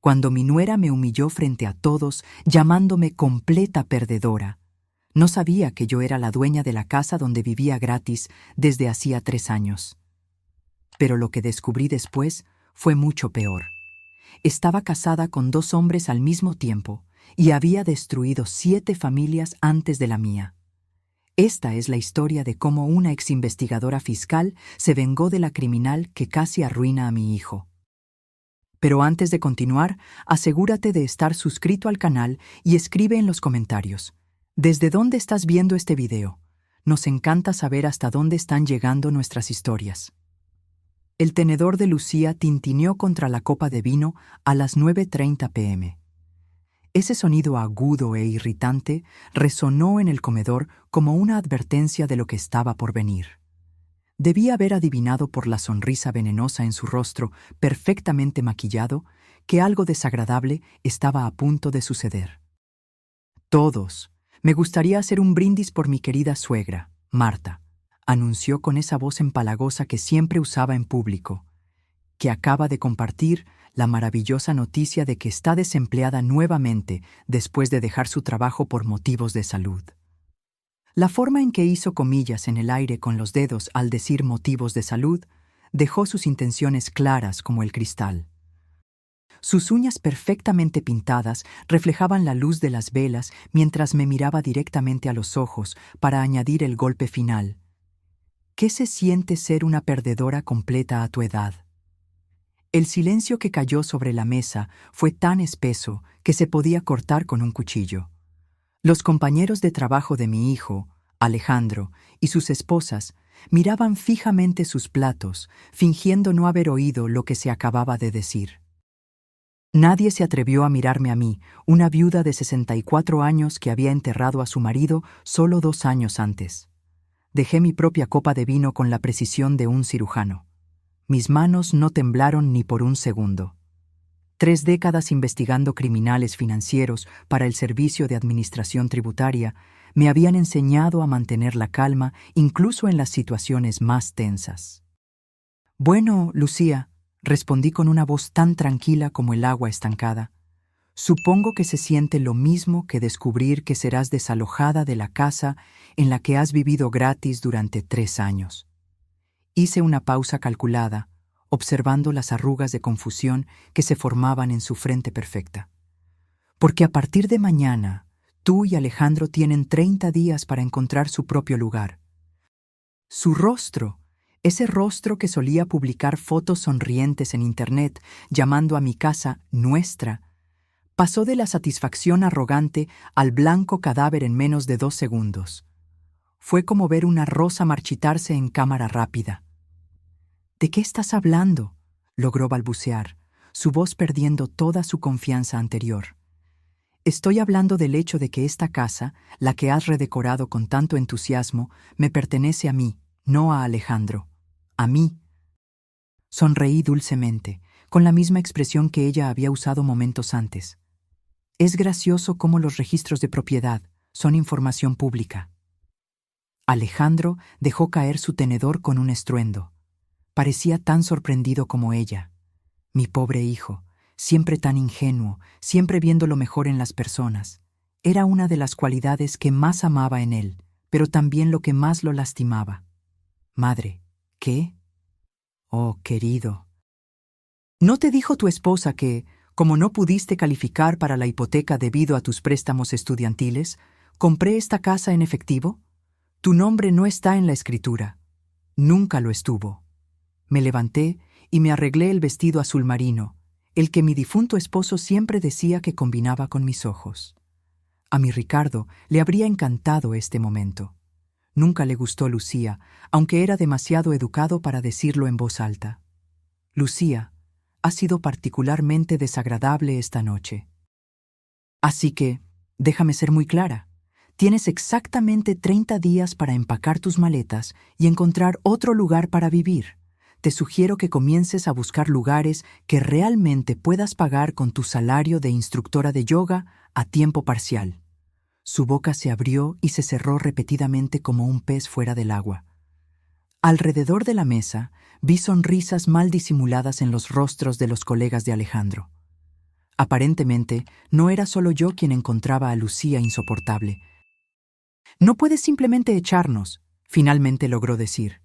cuando mi nuera me humilló frente a todos, llamándome completa perdedora. No sabía que yo era la dueña de la casa donde vivía gratis desde hacía 3 años. Pero lo que descubrí después fue mucho peor. Estaba casada con 2 hombres al mismo tiempo y había destruido 7 familias antes de la mía. Esta es la historia de cómo una exinvestigadora fiscal se vengó de la criminal que casi arruina a mi hijo. Pero antes de continuar, asegúrate de estar suscrito al canal y escribe en los comentarios: ¿desde dónde estás viendo este video? Nos encanta saber hasta dónde están llegando nuestras historias. El tenedor de Lucía tintineó contra la copa de vino a las 9:30 p.m. Ese sonido agudo e irritante resonó en el comedor como una advertencia de lo que estaba por venir. Debí haber adivinado por la sonrisa venenosa en su rostro, perfectamente maquillado, que algo desagradable estaba a punto de suceder. Todos, me gustaría hacer un brindis por mi querida suegra, Marta, anunció con esa voz empalagosa que siempre usaba en público, que acaba de compartir la maravillosa noticia de que está desempleada nuevamente después de dejar su trabajo por motivos de salud. La forma en que hizo comillas en el aire con los dedos al decir motivos de salud dejó sus intenciones claras como el cristal. Sus uñas perfectamente pintadas reflejaban la luz de las velas mientras me miraba directamente a los ojos para añadir el golpe final. ¿Qué se siente ser una perdedora completa a tu edad? El silencio que cayó sobre la mesa fue tan espeso que se podía cortar con un cuchillo. Los compañeros de trabajo de mi hijo, Alejandro, y sus esposas miraban fijamente sus platos, fingiendo no haber oído lo que se acababa de decir. Nadie se atrevió a mirarme a mí, una viuda de 64 años que había enterrado a su marido solo 2 años antes. Dejé mi propia copa de vino con la precisión de un cirujano. Mis manos no temblaron ni por un segundo. 3 décadas investigando criminales financieros para el Servicio de Administración Tributaria me habían enseñado a mantener la calma incluso en las situaciones más tensas. «Bueno, Lucía», respondí con una voz tan tranquila como el agua estancada, «supongo que se siente lo mismo que descubrir que serás desalojada de la casa en la que has vivido gratis durante 3 años». Hice una pausa calculada, observando las arrugas de confusión que se formaban en su frente perfecta. «Porque a partir de mañana, tú y Alejandro tienen 30 días para encontrar su propio lugar». Su rostro, ese rostro que solía publicar fotos sonrientes en Internet, llamando a mi casa nuestra, pasó de la satisfacción arrogante al blanco cadáver en menos de 2 segundos. Fue como ver una rosa marchitarse en cámara rápida. «¿De qué estás hablando?», logró balbucear, su voz perdiendo toda su confianza anterior. «Estoy hablando del hecho de que esta casa, la que has redecorado con tanto entusiasmo, me pertenece a mí, no a Alejandro. A mí». Sonreí dulcemente, con la misma expresión que ella había usado momentos antes. Es gracioso cómo los registros de propiedad son información pública. Alejandro dejó caer su tenedor con un estruendo. Parecía tan sorprendido como ella. Mi pobre hijo, siempre tan ingenuo, siempre viendo lo mejor en las personas. Era una de las cualidades que más amaba en él, pero también lo que más lo lastimaba. «Madre, ¿qué?» «Oh, querido. ¿No te dijo tu esposa que, como no pudiste calificar para la hipoteca debido a tus préstamos estudiantiles, compré esta casa en efectivo? Tu nombre no está en la escritura. Nunca lo estuvo». Me levanté y me arreglé el vestido azul marino, el que mi difunto esposo siempre decía que combinaba con mis ojos. A mi Ricardo le habría encantado este momento. Nunca le gustó Lucía, aunque era demasiado educado para decirlo en voz alta. «Lucía, ha sido particularmente desagradable esta noche. Así que, déjame ser muy clara. Tienes exactamente 30 días para empacar tus maletas y encontrar otro lugar para vivir. Te sugiero que comiences a buscar lugares que realmente puedas pagar con tu salario de instructora de yoga a tiempo parcial». Su boca se abrió y se cerró repetidamente como un pez fuera del agua. Alrededor de la mesa vi sonrisas mal disimuladas en los rostros de los colegas de Alejandro. Aparentemente, no era solo yo quien encontraba a Lucía insoportable. «No puedes simplemente echarnos», finalmente logró decir.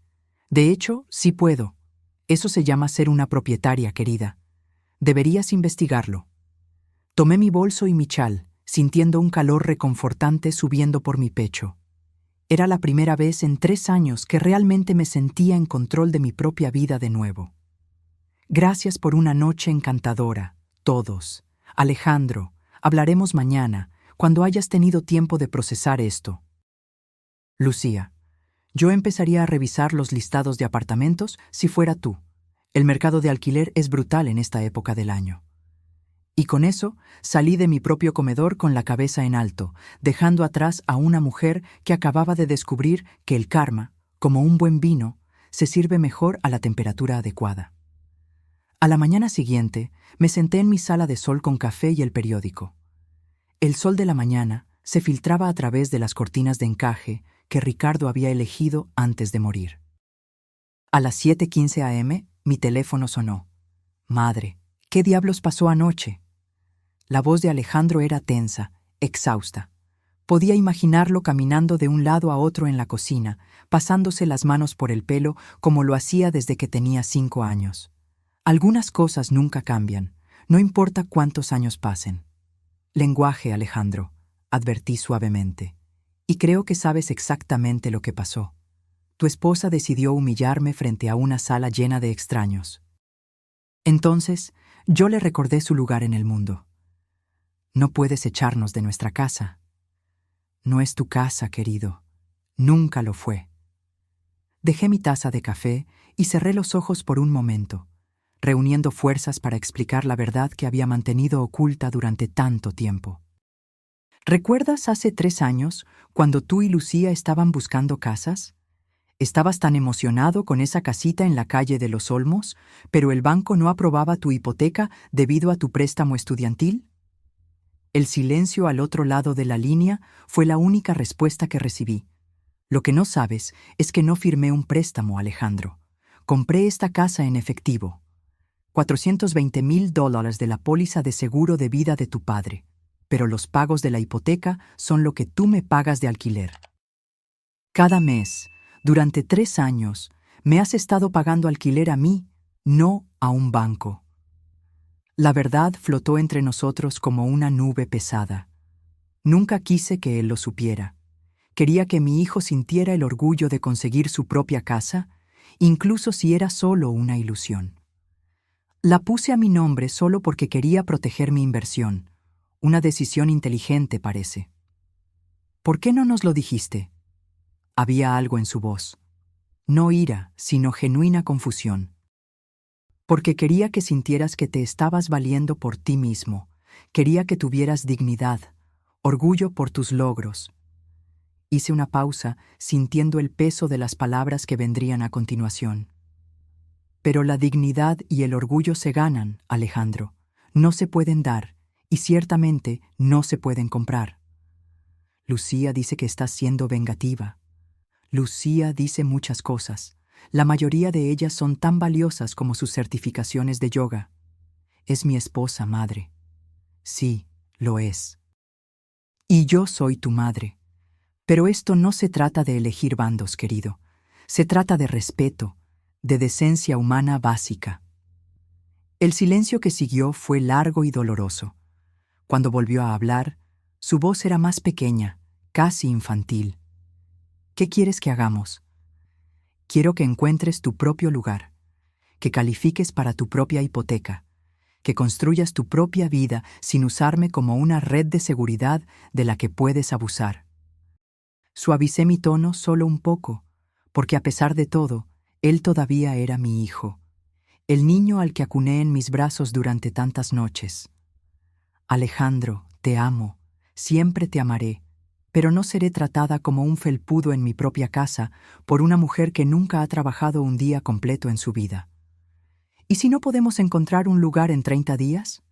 «De hecho, sí puedo. Eso se llama ser una propietaria, querida. Deberías investigarlo». Tomé mi bolso y mi chal, sintiendo un calor reconfortante subiendo por mi pecho. Era la primera vez en 3 años que realmente me sentía en control de mi propia vida de nuevo. Gracias por una noche encantadora, todos. Alejandro, hablaremos mañana, cuando hayas tenido tiempo de procesar esto. Lucía, yo empezaría a revisar los listados de apartamentos si fuera tú. El mercado de alquiler es brutal en esta época del año. Y con eso salí de mi propio comedor con la cabeza en alto, dejando atrás a una mujer que acababa de descubrir que el karma, como un buen vino, se sirve mejor a la temperatura adecuada. A la mañana siguiente, me senté en mi sala de sol con café y el periódico. El sol de la mañana se filtraba a través de las cortinas de encaje que Ricardo había elegido antes de morir. A las 7:15 a.m., mi teléfono sonó. Madre, ¿qué diablos pasó anoche? La voz de Alejandro era tensa, exhausta. Podía imaginarlo caminando de un lado a otro en la cocina, pasándose las manos por el pelo como lo hacía desde que tenía 5 años. Algunas cosas nunca cambian, no importa cuántos años pasen. Lenguaje, Alejandro, advertí suavemente. Y creo que sabes exactamente lo que pasó. Tu esposa decidió humillarme frente a una sala llena de extraños. Entonces, yo le recordé su lugar en el mundo. No puedes echarnos de nuestra casa. No es tu casa, querido. Nunca lo fue. Dejé mi taza de café y cerré los ojos por un momento, reuniendo fuerzas para explicar la verdad que había mantenido oculta durante tanto tiempo. ¿Recuerdas hace 3 años, cuando tú y Lucía estaban buscando casas? Estabas tan emocionado con esa casita en la calle de los Olmos, pero el banco no aprobaba tu hipoteca debido a tu préstamo estudiantil. El silencio al otro lado de la línea fue la única respuesta que recibí. Lo que no sabes es que no firmé un préstamo, Alejandro. Compré esta casa en efectivo. $420,000 de la póliza de seguro de vida de tu padre. Pero los pagos de la hipoteca son lo que tú me pagas de alquiler. Cada mes, durante 3 años, me has estado pagando alquiler a mí, no a un banco. La verdad flotó entre nosotros como una nube pesada. Nunca quise que él lo supiera. Quería que mi hijo sintiera el orgullo de conseguir su propia casa, incluso si era solo una ilusión. La puse a mi nombre solo porque quería proteger mi inversión. Una decisión inteligente, parece. ¿Por qué no nos lo dijiste? Había algo en su voz. No ira, sino genuina confusión. Porque quería que sintieras que te estabas valiendo por ti mismo. Quería que tuvieras dignidad, orgullo por tus logros. Hice una pausa, sintiendo el peso de las palabras que vendrían a continuación. Pero la dignidad y el orgullo se ganan, Alejandro. No se pueden dar, y ciertamente no se pueden comprar. Lucía dice que estás siendo vengativa. Lucía dice muchas cosas. La mayoría de ellas son tan valiosas como sus certificaciones de yoga. Es mi esposa, madre. Sí, lo es. Y yo soy tu madre. Pero esto no se trata de elegir bandos, querido. Se trata de respeto, de decencia humana básica. El silencio que siguió fue largo y doloroso. Cuando volvió a hablar, su voz era más pequeña, casi infantil. ¿Qué quieres que hagamos? Quiero que encuentres tu propio lugar, que califiques para tu propia hipoteca, que construyas tu propia vida sin usarme como una red de seguridad de la que puedes abusar. Suavicé mi tono solo un poco, porque a pesar de todo, él todavía era mi hijo, el niño al que acuné en mis brazos durante tantas noches. Alejandro, te amo, siempre te amaré, pero no seré tratada como un felpudo en mi propia casa por una mujer que nunca ha trabajado un día completo en su vida. ¿Y si no podemos encontrar un lugar en 30 días?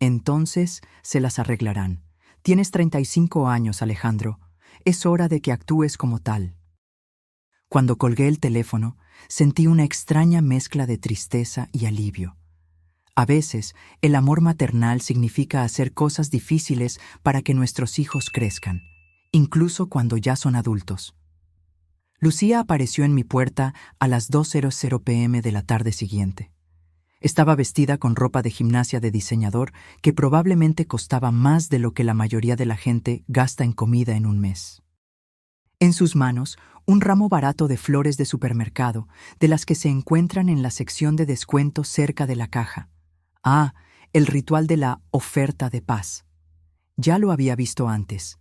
Entonces se las arreglarán. Tienes 35 años, Alejandro. Es hora de que actúes como tal. Cuando colgué el teléfono, sentí una extraña mezcla de tristeza y alivio. A veces, el amor maternal significa hacer cosas difíciles para que nuestros hijos crezcan, incluso cuando ya son adultos. Lucía apareció en mi puerta a las 2:00 p.m. de la tarde siguiente. Estaba vestida con ropa de gimnasia de diseñador que probablemente costaba más de lo que la mayoría de la gente gasta en comida en un mes. En sus manos, un ramo barato de flores de supermercado, de las que se encuentran en la sección de descuento cerca de la caja. Ah, el ritual de la oferta de paz. Ya lo había visto antes.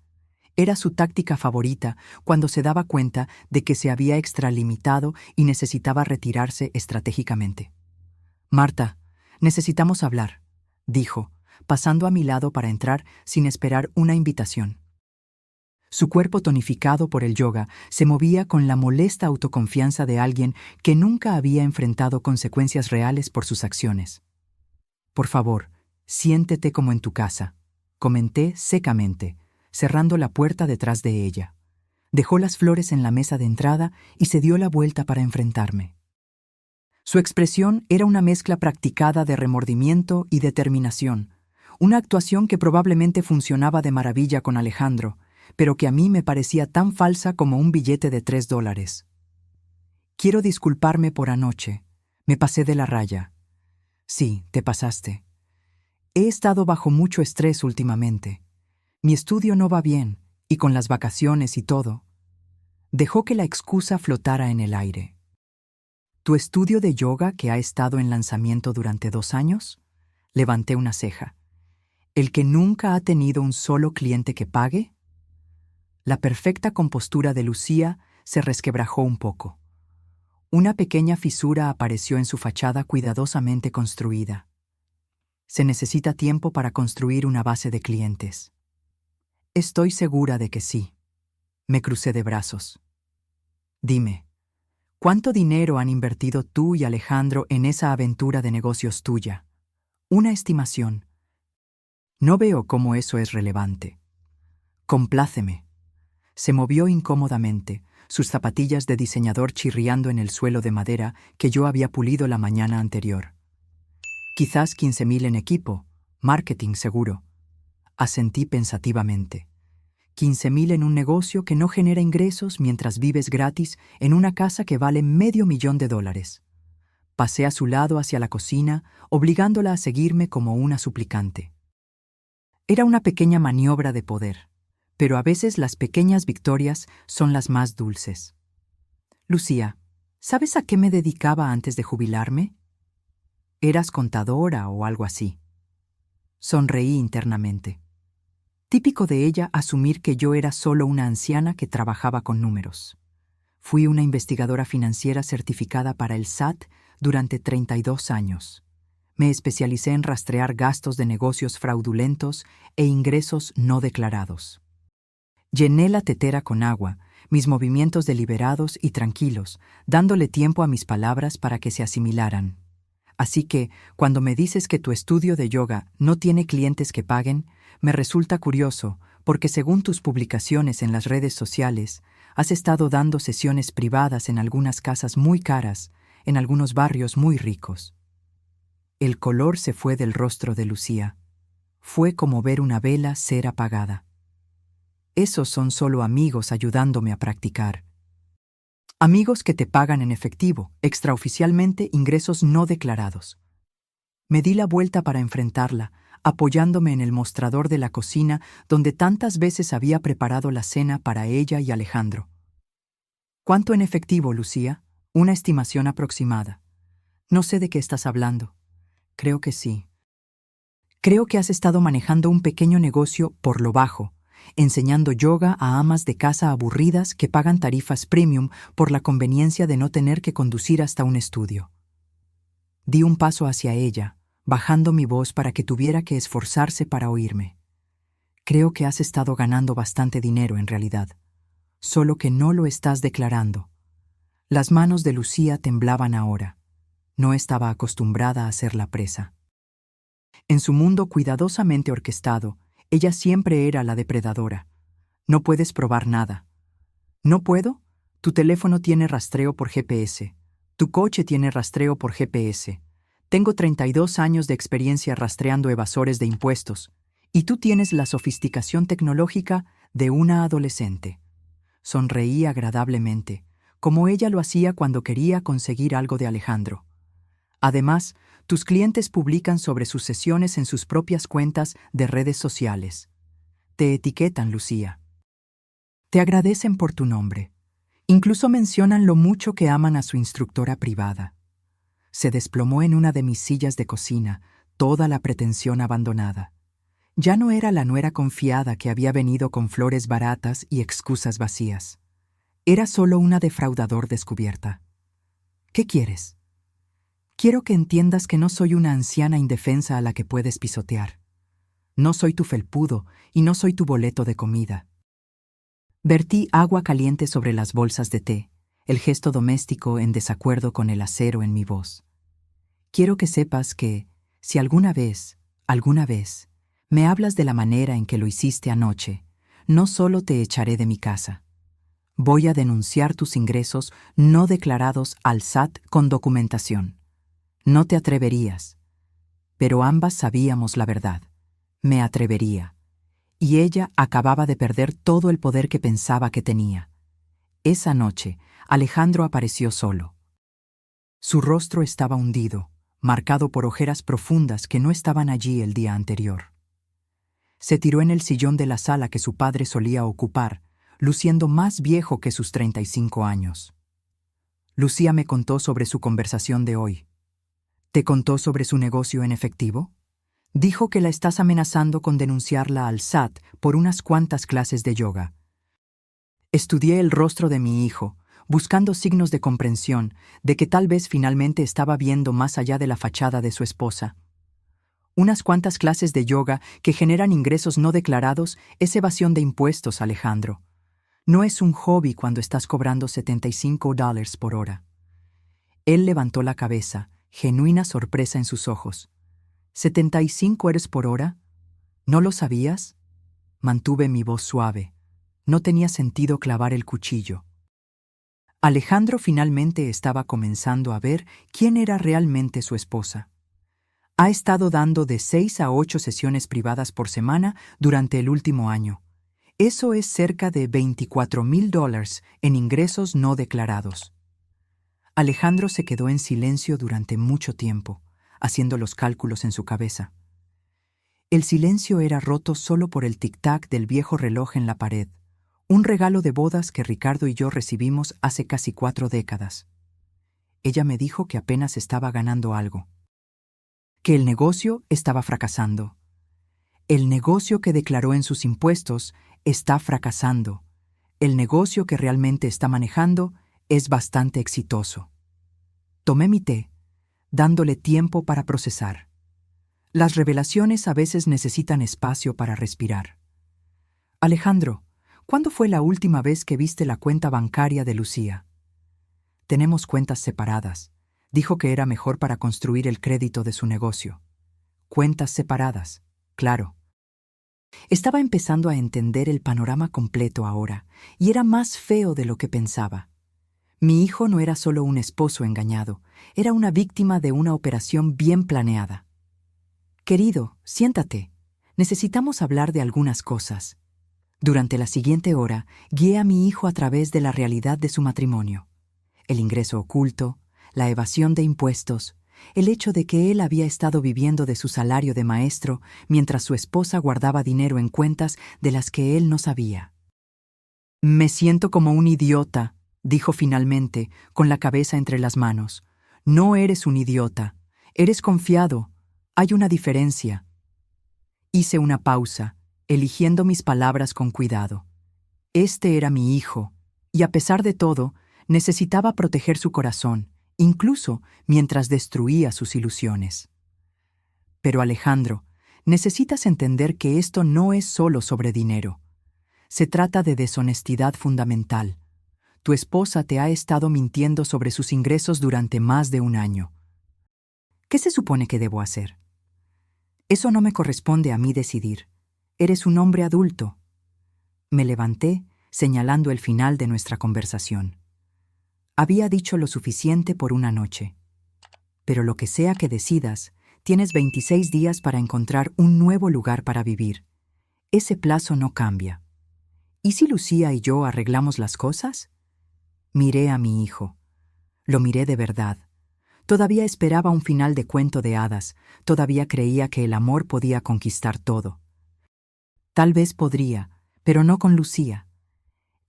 Era su táctica favorita cuando se daba cuenta de que se había extralimitado y necesitaba retirarse estratégicamente. «Marta, necesitamos hablar», dijo, pasando a mi lado para entrar sin esperar una invitación. Su cuerpo tonificado por el yoga se movía con la molesta autoconfianza de alguien que nunca había enfrentado consecuencias reales por sus acciones. «Por favor, siéntete como en tu casa», comenté secamente, cerrando la puerta detrás de ella. Dejó las flores en la mesa de entrada y se dio la vuelta para enfrentarme. Su expresión era una mezcla practicada de remordimiento y determinación, una actuación que probablemente funcionaba de maravilla con Alejandro, pero que a mí me parecía tan falsa como un billete de $3. «Quiero disculparme por anoche. Me pasé de la raya». «Sí, te pasaste. He estado bajo mucho estrés últimamente. Mi estudio no va bien, y con las vacaciones y todo». Dejó que la excusa flotara en el aire. «¿Tu estudio de yoga que ha estado en lanzamiento durante 2 años?» Levanté una ceja. «¿El que nunca ha tenido un solo cliente que pague?» La perfecta compostura de Lucía se resquebrajó un poco. Una pequeña fisura apareció en su fachada cuidadosamente construida. «Se necesita tiempo para construir una base de clientes». «Estoy segura de que sí». Me crucé de brazos. «Dime, ¿cuánto dinero han invertido tú y Alejandro en esa aventura de negocios tuya? Una estimación». «No veo cómo eso es relevante». «Compláceme». Se movió incómodamente, sus zapatillas de diseñador chirriando en el suelo de madera que yo había pulido la mañana anterior. «Quizás 15,000 en equipo, marketing seguro». Asentí pensativamente. 15,000 en un negocio que no genera ingresos mientras vives gratis en una casa que vale $500,000. Pasé a su lado hacia la cocina, obligándola a seguirme como una suplicante. Era una pequeña maniobra de poder, pero a veces las pequeñas victorias son las más dulces. «Lucía, ¿sabes a qué me dedicaba antes de jubilarme?» «¿Eras contadora o algo así?» Sonreí internamente. Típico de ella asumir que yo era solo una anciana que trabajaba con números. Fui una investigadora financiera certificada para el SAT durante 32 años. Me especialicé en rastrear gastos de negocios fraudulentos e ingresos no declarados. Llené la tetera con agua, mis movimientos deliberados y tranquilos, dándole tiempo a mis palabras para que se asimilaran. Así que, cuando me dices que tu estudio de yoga no tiene clientes que paguen, me resulta curioso, porque según tus publicaciones en las redes sociales, has estado dando sesiones privadas en algunas casas muy caras, en algunos barrios muy ricos. El color se fue del rostro de Lucía. Fue como ver una vela ser apagada. Esos son solo amigos ayudándome a practicar. Amigos que te pagan en efectivo, extraoficialmente ingresos no declarados. Me di la vuelta para enfrentarla, apoyándome en el mostrador de la cocina donde tantas veces había preparado la cena para ella y Alejandro. «¿Cuánto en efectivo, Lucía? Una estimación aproximada». «No sé de qué estás hablando». «Creo que sí. Creo que has estado manejando un pequeño negocio por lo bajo, enseñando yoga a amas de casa aburridas que pagan tarifas premium por la conveniencia de no tener que conducir hasta un estudio». Di un paso hacia ella, bajando mi voz para que tuviera que esforzarse para oírme. «Creo que has estado ganando bastante dinero en realidad, solo que no lo estás declarando». Las manos de Lucía temblaban ahora. No estaba acostumbrada a ser la presa. En su mundo cuidadosamente orquestado, ella siempre era la depredadora. «No puedes probar nada». «¿No puedo? Tu teléfono tiene rastreo por GPS. Tu coche tiene rastreo por GPS. Tengo 32 años de experiencia rastreando evasores de impuestos, y tú tienes la sofisticación tecnológica de una adolescente. Sonreí agradablemente, como ella lo hacía cuando quería conseguir algo de Alejandro. Además, tus clientes publican sobre sus sesiones en sus propias cuentas de redes sociales. Te etiquetan, Lucía. Te agradecen por tu nombre. Incluso mencionan lo mucho que aman a su instructora privada. Se desplomó en una de mis sillas de cocina, toda la pretensión abandonada. Ya no era la nuera confiada que había venido con flores baratas y excusas vacías. Era solo una defraudador descubierta. ¿Qué quieres? Quiero que entiendas que no soy una anciana indefensa a la que puedes pisotear. No soy tu felpudo y no soy tu boleto de comida. Vertí agua caliente sobre las bolsas de té, el gesto doméstico en desacuerdo con el acero en mi voz. Quiero que sepas que, si alguna vez, me hablas de la manera en que lo hiciste anoche, no solo te echaré de mi casa. Voy a denunciar tus ingresos no declarados al SAT con documentación. No te atreverías. Pero ambas sabíamos la verdad. Me atrevería. Y ella acababa de perder todo el poder que pensaba que tenía. Esa noche, Alejandro apareció solo. Su rostro estaba hundido, marcado por ojeras profundas que no estaban allí el día anterior. Se tiró en el sillón de la sala que su padre solía ocupar, luciendo más viejo que sus 35 años. Lucía me contó sobre su conversación de hoy. ¿Te contó sobre su negocio en efectivo? Dijo que la estás amenazando con denunciarla al SAT por unas cuantas clases de yoga. Estudié el rostro de mi hijo, buscando signos de comprensión de que tal vez finalmente estaba viendo más allá de la fachada de su esposa. Unas cuantas clases de yoga que generan ingresos no declarados es evasión de impuestos, Alejandro. No es un hobby cuando estás cobrando $75 por hora. Él levantó la cabeza, genuina sorpresa en sus ojos. ¿$75 por hora? ¿No lo sabías? Mantuve mi voz suave. No tenía sentido clavar el cuchillo. Alejandro finalmente estaba comenzando a ver quién era realmente su esposa. Ha estado dando de 6 a 8 sesiones privadas por semana durante el último año. Eso es cerca de $24,000 en ingresos no declarados. Alejandro se quedó en silencio durante mucho tiempo, haciendo los cálculos en su cabeza. El silencio era roto solo por el tic-tac del viejo reloj en la pared, un regalo de bodas que Ricardo y yo recibimos hace casi 4 décadas. Ella me dijo que apenas estaba ganando algo, que el negocio estaba fracasando. El negocio que declaró en sus impuestos está fracasando. El negocio que realmente está manejando es bastante exitoso. Tomé mi té, dándole tiempo para procesar. Las revelaciones a veces necesitan espacio para respirar. Alejandro, ¿cuándo fue la última vez que viste la cuenta bancaria de Lucía? Tenemos cuentas separadas. Dijo que era mejor para construir el crédito de su negocio. Cuentas separadas, claro. Estaba empezando a entender el panorama completo ahora, y era más feo de lo que pensaba. Mi hijo no era solo un esposo engañado, era una víctima de una operación bien planeada. Querido, siéntate. Necesitamos hablar de algunas cosas. Durante la siguiente hora, guié a mi hijo a través de la realidad de su matrimonio. El ingreso oculto, la evasión de impuestos, el hecho de que él había estado viviendo de su salario de maestro mientras su esposa guardaba dinero en cuentas de las que él no sabía. Me siento como un idiota, dijo finalmente, con la cabeza entre las manos. No eres un idiota, eres confiado. Hay una diferencia. Hice una pausa, eligiendo mis palabras con cuidado. Este era mi hijo, y a pesar de todo, necesitaba proteger su corazón, incluso mientras destruía sus ilusiones. Pero Alejandro, necesitas entender que esto no es solo sobre dinero. Se trata de deshonestidad fundamental. Tu esposa te ha estado mintiendo sobre sus ingresos durante más de un año. ¿Qué se supone que debo hacer? Eso no me corresponde a mí decidir. Eres un hombre adulto. Me levanté, señalando el final de nuestra conversación. Había dicho lo suficiente por una noche. Pero lo que sea que decidas, tienes 26 días para encontrar un nuevo lugar para vivir. Ese plazo no cambia. ¿Y si Lucía y yo arreglamos las cosas? Miré a mi hijo. Lo miré de verdad. Todavía esperaba un final de cuento de hadas. Todavía creía que el amor podía conquistar todo. Tal vez podría, pero no con Lucía.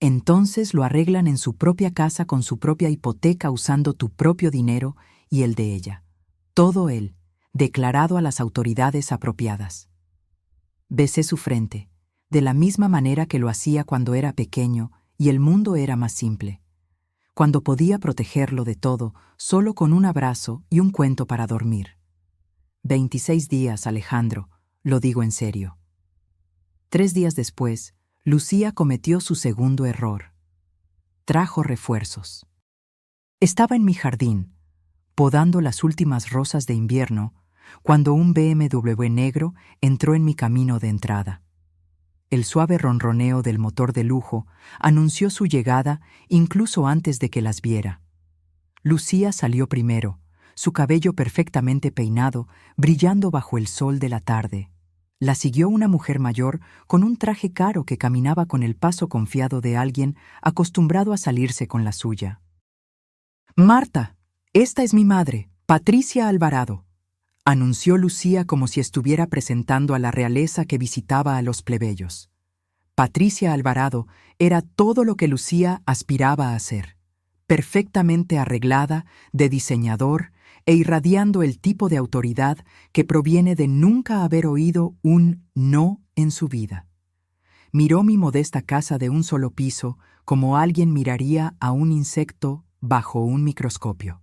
Entonces lo arreglan en su propia casa con su propia hipoteca usando tu propio dinero y el de ella. Todo él, declarado a las autoridades apropiadas. Besé su frente, de la misma manera que lo hacía cuando era pequeño y el mundo era más simple. Cuando podía protegerlo de todo solo con un abrazo y un cuento para dormir. 26 días, Alejandro, lo digo en serio. 3 días después, Lucía cometió su segundo error. Trajo refuerzos. Estaba en mi jardín, podando las últimas rosas de invierno, cuando un BMW negro entró en mi camino de entrada. El suave ronroneo del motor de lujo anunció su llegada incluso antes de que las viera. Lucía salió primero, su cabello perfectamente peinado, brillando bajo el sol de la tarde. La siguió una mujer mayor con un traje caro que caminaba con el paso confiado de alguien acostumbrado a salirse con la suya. «Marta, esta es mi madre, Patricia Alvarado», anunció Lucía como si estuviera presentando a la realeza que visitaba a los plebeyos. Patricia Alvarado era todo lo que Lucía aspiraba a ser, perfectamente arreglada, de diseñador e irradiando el tipo de autoridad que proviene de nunca haber oído un no en su vida. Miró mi modesta casa de un solo piso como alguien miraría a un insecto bajo un microscopio.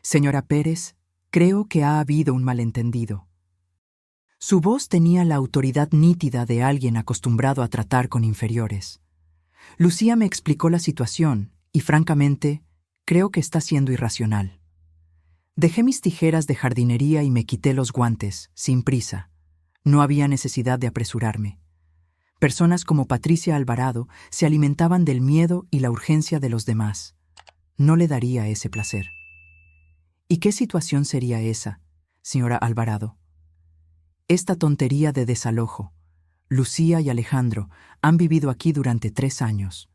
«Señora Pérez, creo que ha habido un malentendido». Su voz tenía la autoridad nítida de alguien acostumbrado a tratar con inferiores. Lucía me explicó la situación y, francamente, creo que está siendo irracional. Dejé mis tijeras de jardinería y me quité los guantes, sin prisa. No había necesidad de apresurarme. Personas como Patricia Alvarado se alimentaban del miedo y la urgencia de los demás. No le daría ese placer. ¿Y qué situación sería esa, señora Alvarado? Esta tontería de desalojo. Lucía y Alejandro han vivido aquí durante 3 años.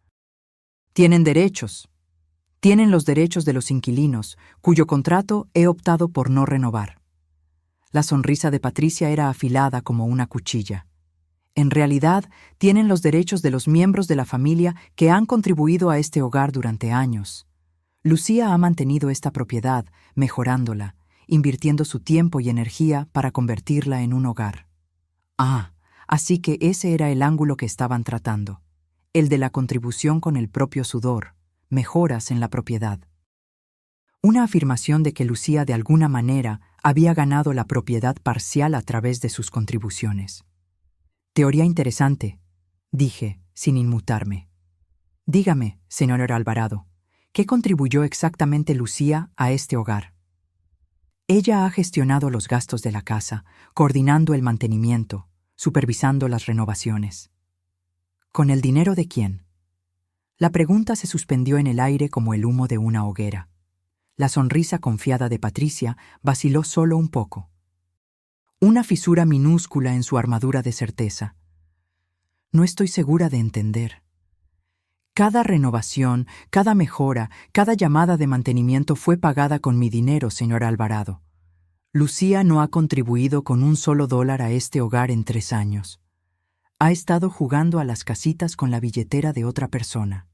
Tienen derechos. Tienen los derechos de los inquilinos, cuyo contrato he optado por no renovar. La sonrisa de Patricia era afilada como una cuchilla. En realidad, tienen los derechos de los miembros de la familia que han contribuido a este hogar durante años. Lucía ha mantenido esta propiedad, mejorándola, invirtiendo su tiempo y energía para convertirla en un hogar. Ah, así que ese era el ángulo que estaban tratando, el de la contribución con el propio sudor, mejoras en la propiedad. Una afirmación de que Lucía de alguna manera había ganado la propiedad parcial a través de sus contribuciones. Teoría interesante, dije, sin inmutarme. Dígame, señor Alvarado, ¿qué contribuyó exactamente Lucía a este hogar? Ella ha gestionado los gastos de la casa, coordinando el mantenimiento, supervisando las renovaciones. ¿Con el dinero de quién? La pregunta se suspendió en el aire como el humo de una hoguera. La sonrisa confiada de Patricia vaciló solo un poco. Una fisura minúscula en su armadura de certeza. No estoy segura de entender. Cada renovación, cada mejora, cada llamada de mantenimiento fue pagada con mi dinero, señor Alvarado. Lucía no ha contribuido con un solo dólar a este hogar en 3 años. Ha estado jugando a las casitas con la billetera de otra persona.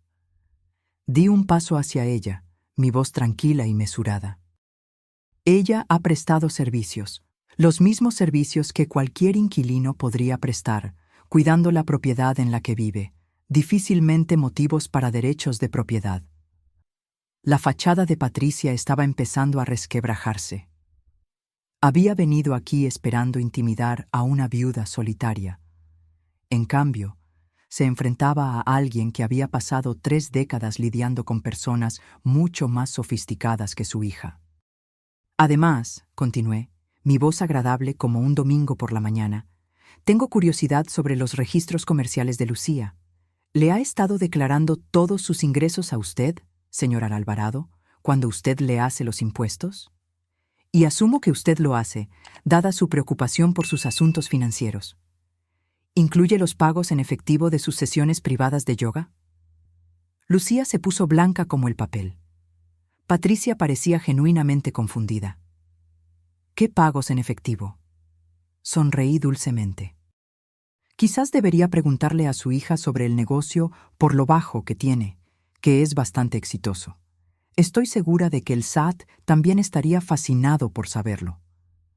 Di un paso hacia ella, mi voz tranquila y mesurada. Ella ha prestado servicios, los mismos servicios que cualquier inquilino podría prestar, cuidando la propiedad en la que vive, difícilmente motivos para derechos de propiedad. La fachada de Patricia estaba empezando a resquebrajarse. Había venido aquí esperando intimidar a una viuda solitaria. En cambio, se enfrentaba a alguien que había pasado 3 décadas lidiando con personas mucho más sofisticadas que su hija. Además, continué, mi voz agradable como un domingo por la mañana, tengo curiosidad sobre los registros comerciales de Lucía. ¿Le ha estado declarando todos sus ingresos a usted, señor Alvarado, cuando usted le hace los impuestos? Y asumo que usted lo hace, dada su preocupación por sus asuntos financieros. ¿Incluye los pagos en efectivo de sus sesiones privadas de yoga? Lucía se puso blanca como el papel. Patricia parecía genuinamente confundida. ¿Qué pagos en efectivo? Sonreí dulcemente. Quizás debería preguntarle a su hija sobre el negocio por lo bajo que tiene, que es bastante exitoso. Estoy segura de que el SAT también estaría fascinado por saberlo.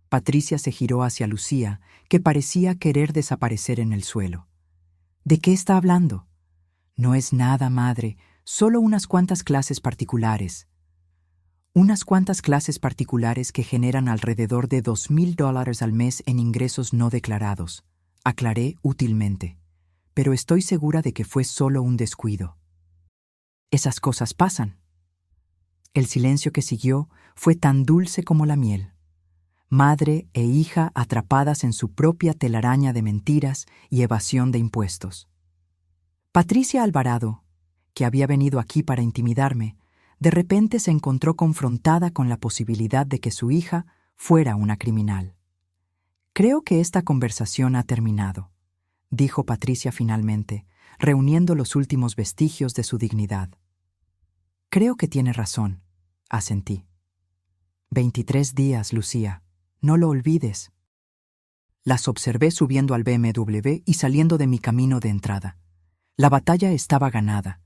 Patricia se giró hacia Lucía, que parecía querer desaparecer en el suelo. ¿De qué está hablando? No es nada, madre, solo unas cuantas clases particulares. Unas cuantas clases particulares que generan alrededor de $2,000 al mes en ingresos no declarados, aclaré útilmente. Pero estoy segura de que fue solo un descuido. Esas cosas pasan. El silencio que siguió fue tan dulce como la miel. Madre e hija atrapadas en su propia telaraña de mentiras y evasión de impuestos. Patricia Alvarado, que había venido aquí para intimidarme, de repente se encontró confrontada con la posibilidad de que su hija fuera una criminal. Creo que esta conversación ha terminado, dijo Patricia finalmente, reuniendo los últimos vestigios de su dignidad. Creo que tiene razón, asentí. 23 días, Lucía. No lo olvides. Las observé subiendo al BMW y saliendo de mi camino de entrada. La batalla estaba ganada,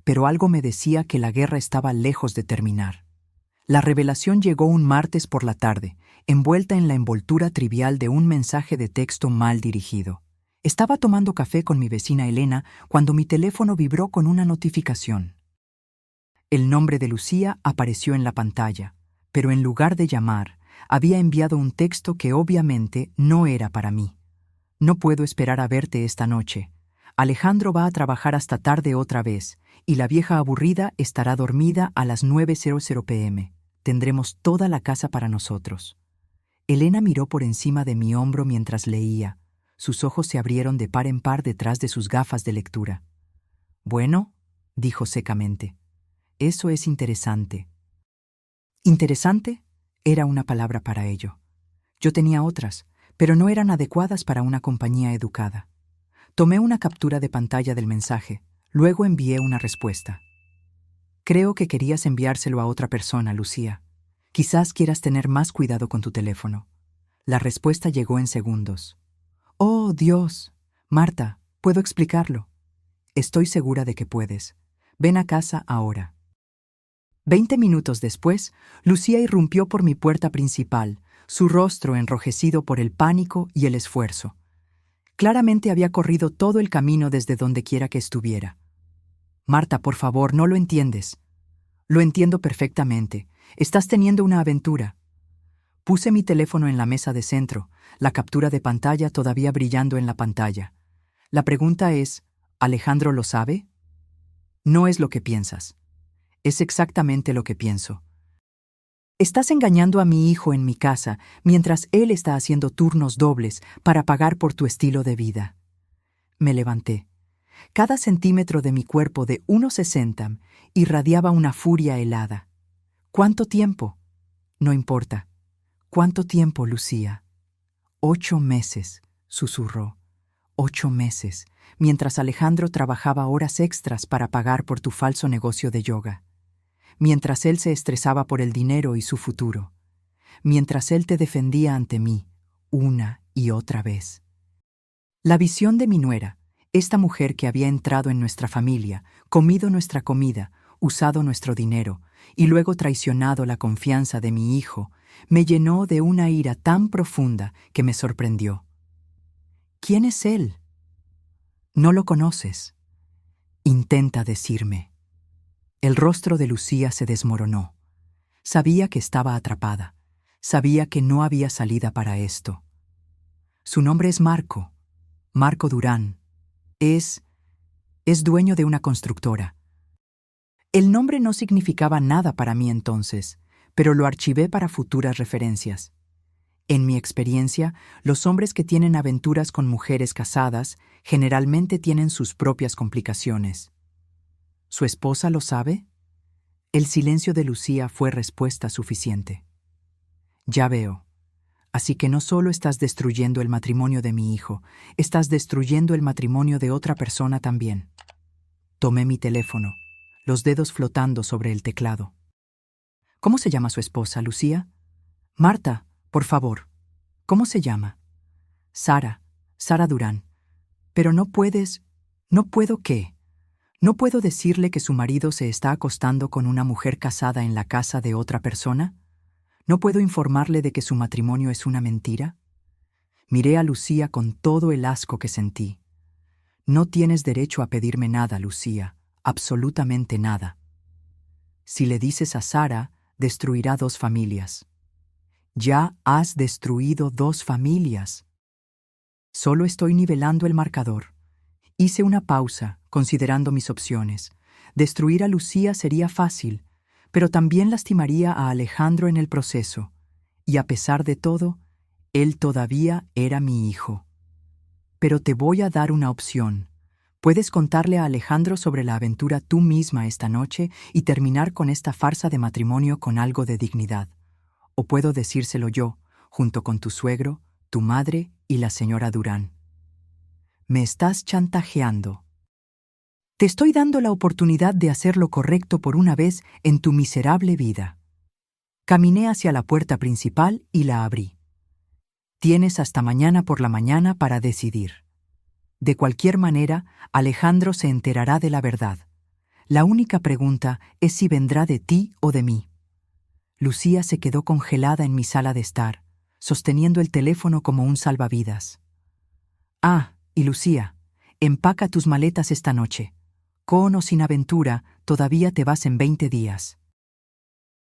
pero algo me decía que la guerra estaba lejos de terminar. La revelación llegó un martes por la tarde, envuelta en la envoltura trivial de un mensaje de texto mal dirigido. Estaba tomando café con mi vecina Elena cuando mi teléfono vibró con una notificación. El nombre de Lucía apareció en la pantalla, pero en lugar de llamar, había enviado un texto que obviamente no era para mí. No puedo esperar a verte esta noche. Alejandro va a trabajar hasta tarde otra vez, y la vieja aburrida estará dormida a las 9:00 p.m. Tendremos toda la casa para nosotros. Elena miró por encima de mi hombro mientras leía. Sus ojos se abrieron de par en par detrás de sus gafas de lectura. Bueno, dijo secamente. Eso es interesante. ¿Interesante? Era una palabra para ello. Yo tenía otras, pero no eran adecuadas para una compañía educada. Tomé una captura de pantalla del mensaje, luego envié una respuesta. Creo que querías enviárselo a otra persona, Lucía. Quizás quieras tener más cuidado con tu teléfono. La respuesta llegó en segundos. Oh, Dios. Marta, puedo explicarlo. Estoy segura de que puedes. Ven a casa ahora. 20 minutos después, Lucía irrumpió por mi puerta principal, su rostro enrojecido por el pánico y el esfuerzo. Claramente había corrido todo el camino desde donde quiera que estuviera. Marta, por favor, no lo entiendes. Lo entiendo perfectamente. Estás teniendo una aventura. Puse mi teléfono en la mesa de centro, la captura de pantalla todavía brillando en la pantalla. La pregunta es, ¿Alejandro lo sabe? No es lo que piensas. Es exactamente lo que pienso. Estás engañando a mi hijo en mi casa mientras él está haciendo turnos dobles para pagar por tu estilo de vida. Me levanté. Cada centímetro de mi cuerpo de 1,60 irradiaba una furia helada. ¿Cuánto tiempo? No importa. ¿Cuánto tiempo, Lucía? 8 meses, susurró. 8 meses, mientras Alejandro trabajaba horas extras para pagar por tu falso negocio de yoga. Mientras él se estresaba por el dinero y su futuro. Mientras él te defendía ante mí, una y otra vez. La visión de mi nuera, esta mujer que había entrado en nuestra familia, comido nuestra comida, usado nuestro dinero y luego traicionado la confianza de mi hijo, me llenó de una ira tan profunda que me sorprendió. ¿Quién es él? No lo conoces. Intenta decirme. El rostro de Lucía se desmoronó. Sabía que estaba atrapada. Sabía que no había salida para esto. Su nombre es Marco. Marco Durán. Es dueño de una constructora. El nombre no significaba nada para mí entonces, pero lo archivé para futuras referencias. En mi experiencia, los hombres que tienen aventuras con mujeres casadas generalmente tienen sus propias complicaciones. ¿Su esposa lo sabe? El silencio de Lucía fue respuesta suficiente. Ya veo. Así que no solo estás destruyendo el matrimonio de mi hijo, estás destruyendo el matrimonio de otra persona también. Tomé mi teléfono, los dedos flotando sobre el teclado. ¿Cómo se llama su esposa, Lucía? Marta, por favor. ¿Cómo se llama? Sara, Sara Durán. Pero no puedes... ¿No puedo qué? ¿No puedo decirle que su marido se está acostando con una mujer casada en la casa de otra persona? ¿No puedo informarle de que su matrimonio es una mentira? Miré a Lucía con todo el asco que sentí. No tienes derecho a pedirme nada, Lucía, absolutamente nada. Si le dices a Sara, destruirá 2 familias. Ya has destruido 2 familias. Solo estoy nivelando el marcador. Hice una pausa, considerando mis opciones. Destruir a Lucía sería fácil, pero también lastimaría a Alejandro en el proceso. Y a pesar de todo, él todavía era mi hijo. Pero te voy a dar una opción. Puedes contarle a Alejandro sobre la aventura tú misma esta noche y terminar con esta farsa de matrimonio con algo de dignidad. O puedo decírselo yo, junto con tu suegro, tu madre y la señora Durán. Me estás chantajeando. Te estoy dando la oportunidad de hacer lo correcto por una vez en tu miserable vida. Caminé hacia la puerta principal y la abrí. Tienes hasta mañana por la mañana para decidir. De cualquier manera, Alejandro se enterará de la verdad. La única pregunta es si vendrá de ti o de mí. Lucía se quedó congelada en mi sala de estar, sosteniendo el teléfono como un salvavidas. Ah, y Lucía, empaca tus maletas esta noche. Con o sin aventura, todavía te vas en 20 días.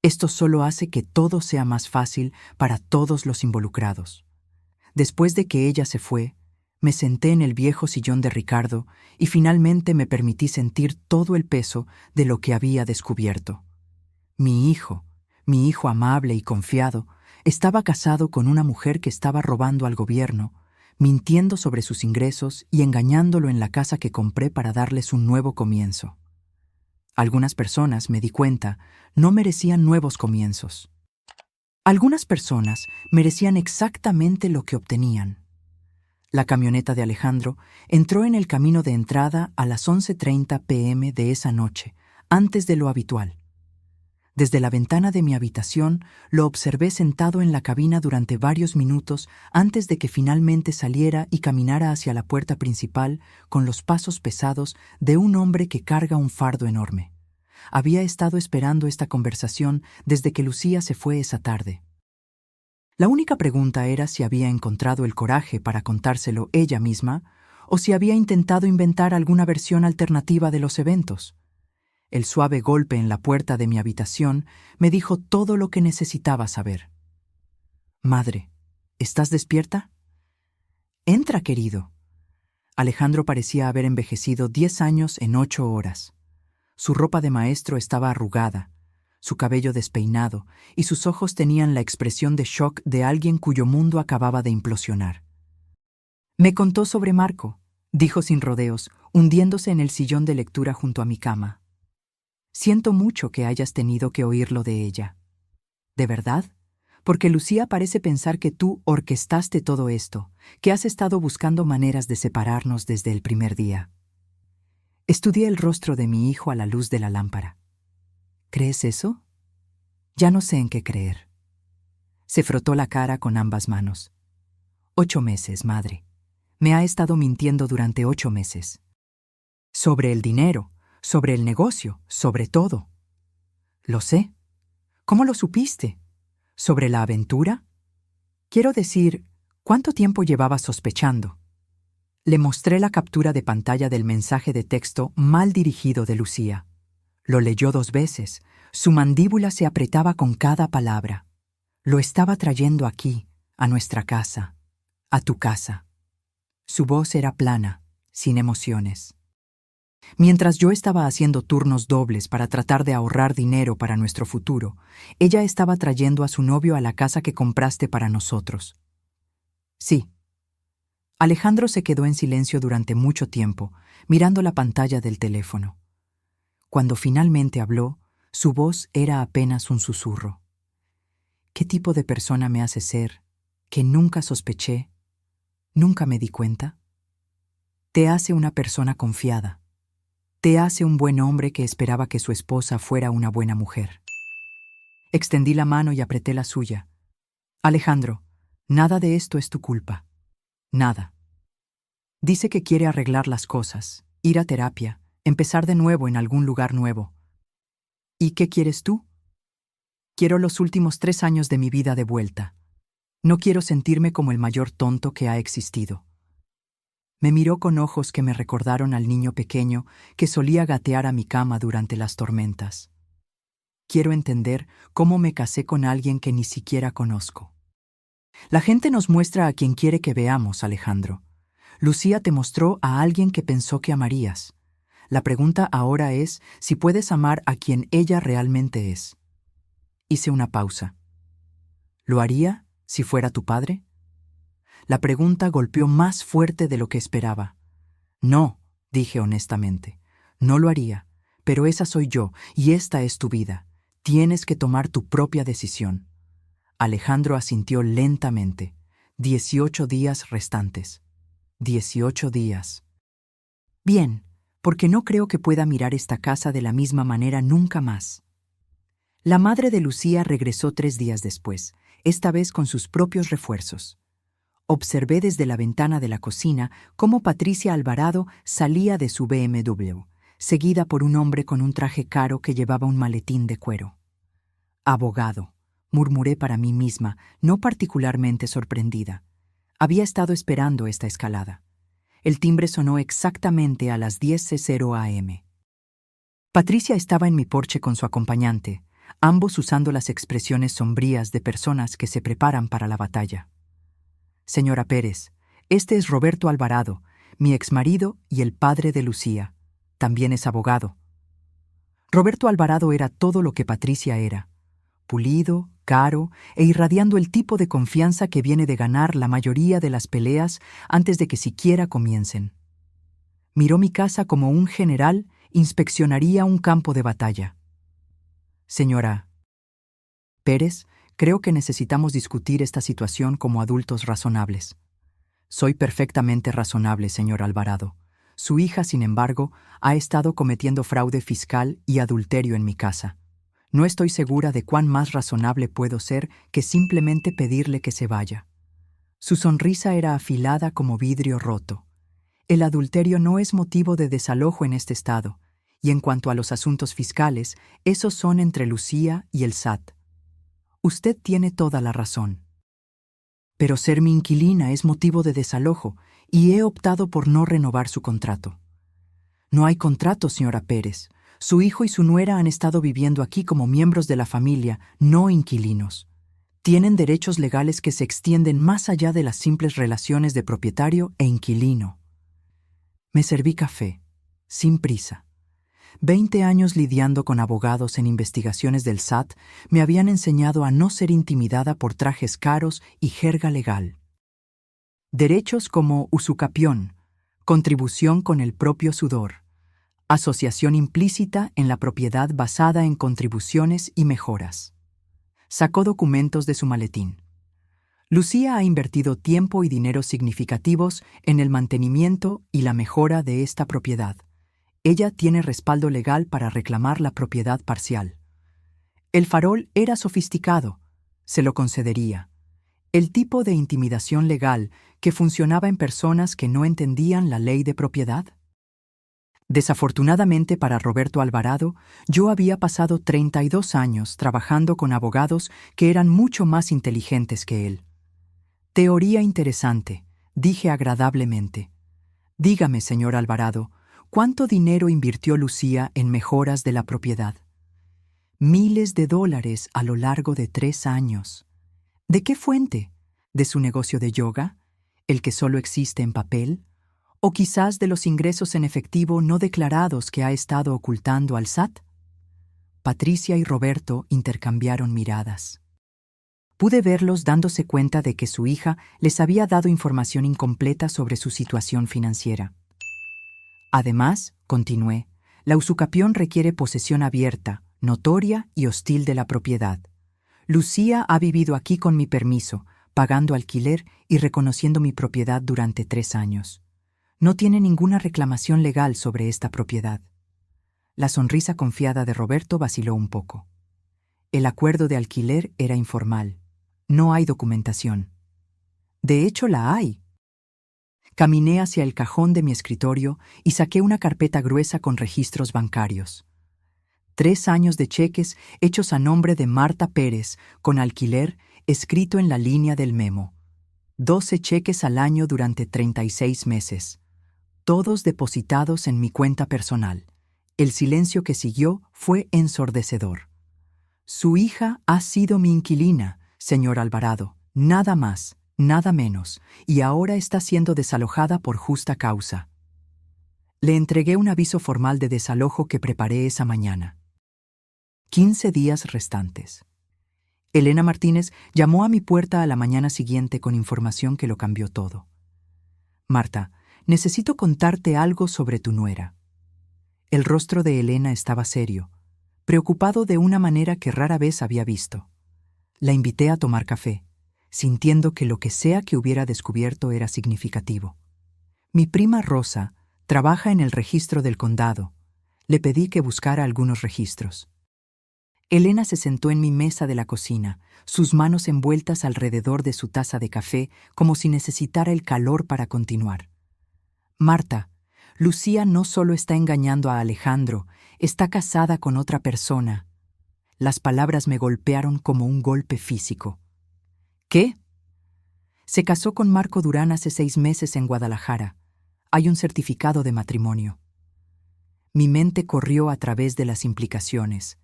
Esto solo hace que todo sea más fácil para todos los involucrados. Después de que ella se fue, me senté en el viejo sillón de Ricardo y finalmente me permití sentir todo el peso de lo que había descubierto. Mi hijo amable y confiado, estaba casado con una mujer que estaba robando al gobierno, mintiendo sobre sus ingresos y engañándolo en la casa que compré para darles un nuevo comienzo. Algunas personas, me di cuenta, no merecían nuevos comienzos. Algunas personas merecían exactamente lo que obtenían. La camioneta de Alejandro entró en el camino de entrada a las 11:30 p.m. de esa noche, antes de lo habitual. Desde la ventana de mi habitación lo observé sentado en la cabina durante varios minutos antes de que finalmente saliera y caminara hacia la puerta principal con los pasos pesados de un hombre que carga un fardo enorme. Había estado esperando esta conversación desde que Lucía se fue esa tarde. La única pregunta era si había encontrado el coraje para contárselo ella misma o si había intentado inventar alguna versión alternativa de los eventos. El suave golpe en la puerta de mi habitación me dijo todo lo que necesitaba saber. «Madre, ¿estás despierta?» «Entra, querido». Alejandro parecía haber envejecido 10 años en 8 horas. Su ropa de maestro estaba arrugada, su cabello despeinado, y sus ojos tenían la expresión de shock de alguien cuyo mundo acababa de implosionar. «Me contó sobre Marco», dijo sin rodeos, hundiéndose en el sillón de lectura junto a mi cama. «Siento mucho que hayas tenido que oírlo de ella». «¿De verdad? Porque Lucía parece pensar que tú orquestaste todo esto, que has estado buscando maneras de separarnos desde el primer día». Estudié el rostro de mi hijo a la luz de la lámpara. «¿Crees eso?» «Ya no sé en qué creer». Se frotó la cara con ambas manos. 8 meses, madre. Me ha estado mintiendo durante 8 meses. Sobre el dinero, sobre el negocio, sobre todo. Lo sé. ¿Cómo lo supiste? ¿Sobre la aventura? Quiero decir, ¿cuánto tiempo llevabas sospechando? Le mostré la captura de pantalla del mensaje de texto mal dirigido de Lucía. Lo leyó 2 veces. Su mandíbula se apretaba con cada palabra. Lo estaba trayendo aquí, a nuestra casa, a tu casa. Su voz era plana, sin emociones. Mientras yo estaba haciendo turnos dobles para tratar de ahorrar dinero para nuestro futuro, ella estaba trayendo a su novio a la casa que compraste para nosotros. Sí. Alejandro se quedó en silencio durante mucho tiempo, mirando la pantalla del teléfono. Cuando finalmente habló, su voz era apenas un susurro. ¿Qué tipo de persona me hace ser, que nunca sospeché, nunca me di cuenta? Te hace una persona confiada. Te hace un buen hombre que esperaba que su esposa fuera una buena mujer. Extendí la mano y apreté la suya. Alejandro, nada de esto es tu culpa. Nada. Dice que quiere arreglar las cosas, ir a terapia, empezar de nuevo en algún lugar nuevo. ¿Y qué quieres tú? Quiero los últimos 3 años de mi vida de vuelta. No quiero sentirme como el mayor tonto que ha existido. Me miró con ojos que me recordaron al niño pequeño que solía gatear a mi cama durante las tormentas. Quiero entender cómo me casé con alguien que ni siquiera conozco. La gente nos muestra a quien quiere que veamos, Alejandro. Lucía te mostró a alguien que pensó que amarías. La pregunta ahora es si puedes amar a quien ella realmente es. Hice una pausa. ¿Lo haría si fuera tu padre? La pregunta golpeó más fuerte de lo que esperaba. No, dije honestamente. No lo haría, pero esa soy yo y esta es tu vida. Tienes que tomar tu propia decisión. Alejandro asintió lentamente. 18 días restantes. 18 días. Bien, porque no creo que pueda mirar esta casa de la misma manera nunca más. La madre de Lucía regresó 3 días después, esta vez con sus propios refuerzos. Observé desde la ventana de la cocina cómo Patricia Alvarado salía de su BMW, seguida por un hombre con un traje caro que llevaba un maletín de cuero. Abogado, murmuré para mí misma, no particularmente sorprendida. Había estado esperando esta escalada. El timbre sonó exactamente a las 10:00 a.m. Patricia estaba en mi porche con su acompañante, ambos usando las expresiones sombrías de personas que se preparan para la batalla. Señora Pérez, este es Roberto Alvarado, mi exmarido y el padre de Lucía. También es abogado. Roberto Alvarado era todo lo que Patricia era. Pulido, caro e irradiando el tipo de confianza que viene de ganar la mayoría de las peleas antes de que siquiera comiencen. Miró mi casa como un general inspeccionaría un campo de batalla. Señora Pérez, creo que necesitamos discutir esta situación como adultos razonables. Soy perfectamente razonable, señor Alvarado. Su hija, sin embargo, ha estado cometiendo fraude fiscal y adulterio en mi casa. No estoy segura de cuán más razonable puedo ser que simplemente pedirle que se vaya. Su sonrisa era afilada como vidrio roto. El adulterio no es motivo de desalojo en este estado, y en cuanto a los asuntos fiscales, esos son entre Lucía y el SAT. Usted tiene toda la razón. Pero ser mi inquilina es motivo de desalojo, y he optado por no renovar su contrato. No hay contrato, señora Pérez. Su hijo y su nuera han estado viviendo aquí como miembros de la familia, no inquilinos. Tienen derechos legales que se extienden más allá de las simples relaciones de propietario e inquilino. Me serví café, sin prisa. 20 años lidiando con abogados en investigaciones del SAT me habían enseñado a no ser intimidada por trajes caros y jerga legal. Derechos como usucapión, contribución con el propio sudor, asociación implícita en la propiedad basada en contribuciones y mejoras. Sacó documentos de su maletín. Lucía ha invertido tiempo y dinero significativos en el mantenimiento y la mejora de esta propiedad. Ella tiene respaldo legal para reclamar la propiedad parcial. El farol era sofisticado, se lo concedería. El tipo de intimidación legal que funcionaba en personas que no entendían la ley de propiedad. Desafortunadamente para Roberto Alvarado, yo había pasado 32 años trabajando con abogados que eran mucho más inteligentes que él. Teoría interesante, dije agradablemente. Dígame, señor Alvarado, ¿cuánto dinero invirtió Lucía en mejoras de la propiedad? Miles de dólares a lo largo de 3 años. ¿De qué fuente? ¿De su negocio de yoga? ¿El que solo existe en papel? ¿O quizás de los ingresos en efectivo no declarados que ha estado ocultando al SAT? Patricia y Roberto intercambiaron miradas. Pude verlos dándose cuenta de que su hija les había dado información incompleta sobre su situación financiera. Además, continué, la usucapión requiere posesión abierta, notoria y hostil de la propiedad. Lucía ha vivido aquí con mi permiso, pagando alquiler y reconociendo mi propiedad durante 3 años. No tiene ninguna reclamación legal sobre esta propiedad. La sonrisa confiada de Roberto vaciló un poco. El acuerdo de alquiler era informal. No hay documentación. De hecho, la hay. Caminé hacia el cajón de mi escritorio y saqué una carpeta gruesa con registros bancarios. 3 años de cheques hechos a nombre de Marta Pérez, con alquiler escrito en la línea del memo. 12 cheques al año durante 36 meses. Todos depositados en mi cuenta personal. El silencio que siguió fue ensordecedor. Su hija ha sido mi inquilina, señor Alvarado, nada más, nada menos, y ahora está siendo desalojada por justa causa. Le entregué un aviso formal de desalojo que preparé esa mañana. 15 días restantes. Elena Martínez llamó a mi puerta a la mañana siguiente con información que lo cambió todo. Marta, necesito contarte algo sobre tu nuera. El rostro de Elena estaba serio, preocupado de una manera que rara vez había visto. La invité a tomar café, sintiendo que lo que sea que hubiera descubierto era significativo. Mi prima Rosa trabaja en el registro del condado. Le pedí que buscara algunos registros. Elena se sentó en mi mesa de la cocina, sus manos envueltas alrededor de su taza de café, como si necesitara el calor para continuar. Marta, Lucía no solo está engañando a Alejandro, está casada con otra persona. Las palabras me golpearon como un golpe físico. ¿Qué? Se casó con Marco Durán hace 6 meses en Guadalajara. Hay un certificado de matrimonio. Mi mente corrió a través de las implicaciones,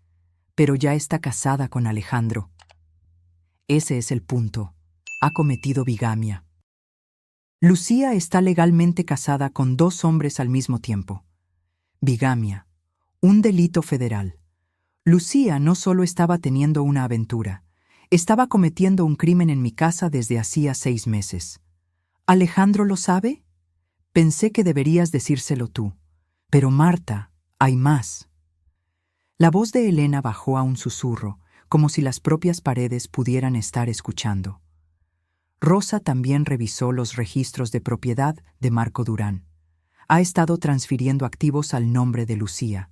pero ya está casada con Alejandro. Ese es el punto. Ha cometido bigamia. Lucía está legalmente casada con 2 hombres al mismo tiempo. Bigamia, un delito federal. Lucía no solo estaba teniendo una aventura, estaba cometiendo un crimen en mi casa desde hacía 6 meses. ¿Alejandro lo sabe? Pensé que deberías decírselo tú. Pero Marta, hay más. La voz de Elena bajó a un susurro, como si las propias paredes pudieran estar escuchando. Rosa también revisó los registros de propiedad de Marco Durán. Ha estado transfiriendo activos al nombre de Lucía.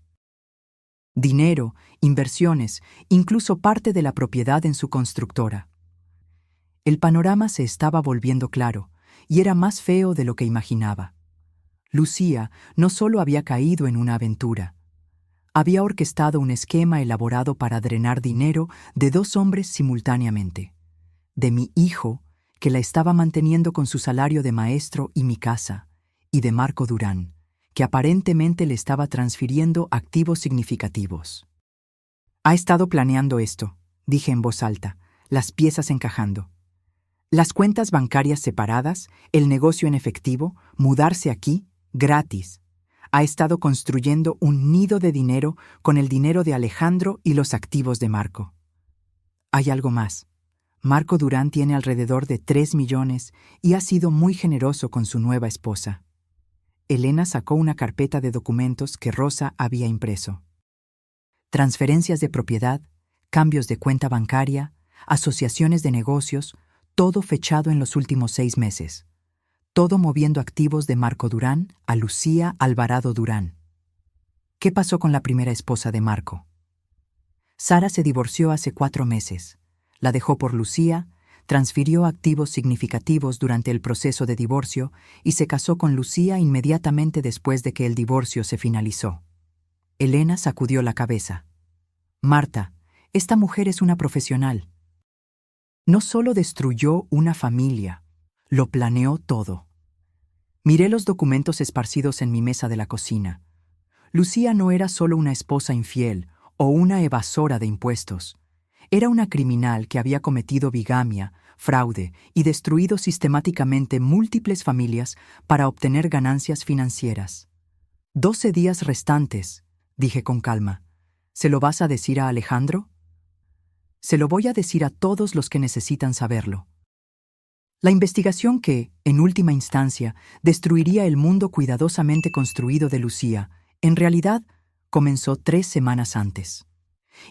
Dinero, inversiones, incluso parte de la propiedad en su constructora. El panorama se estaba volviendo claro, y era más feo de lo que imaginaba. Lucía no solo había caído en una aventura, había orquestado un esquema elaborado para drenar dinero de 2 hombres simultáneamente. De mi hijo, que la estaba manteniendo con su salario de maestro y mi casa, y de Marco Durán, que aparentemente le estaba transfiriendo activos significativos. Ha estado planeando esto, dije en voz alta, las piezas encajando. Las cuentas bancarias separadas, el negocio en efectivo, mudarse aquí, gratis. Ha estado construyendo un nido de dinero con el dinero de Alejandro y los activos de Marco. Hay algo más. Marco Durán tiene alrededor de 3 millones y ha sido muy generoso con su nueva esposa. Elena sacó una carpeta de documentos que Rosa había impreso. Transferencias de propiedad, cambios de cuenta bancaria, asociaciones de negocios, todo fechado en los últimos 6 meses. Todo moviendo activos de Marco Durán a Lucía Alvarado Durán. ¿Qué pasó con la primera esposa de Marco? Sara se divorció hace 4 meses. La dejó por Lucía, transfirió activos significativos durante el proceso de divorcio y se casó con Lucía inmediatamente después de que el divorcio se finalizó. Elena sacudió la cabeza. Marta, esta mujer es una profesional. No solo destruyó una familia, lo planeó todo. Miré los documentos esparcidos en mi mesa de la cocina. Lucía no era solo una esposa infiel o una evasora de impuestos. Era una criminal que había cometido bigamia, fraude y destruido sistemáticamente múltiples familias para obtener ganancias financieras. 12 días restantes, dije con calma. ¿Se lo vas a decir a Alejandro? Se lo voy a decir a todos los que necesitan saberlo. La investigación que, en última instancia, destruiría el mundo cuidadosamente construido de Lucía, en realidad, comenzó 3 semanas antes.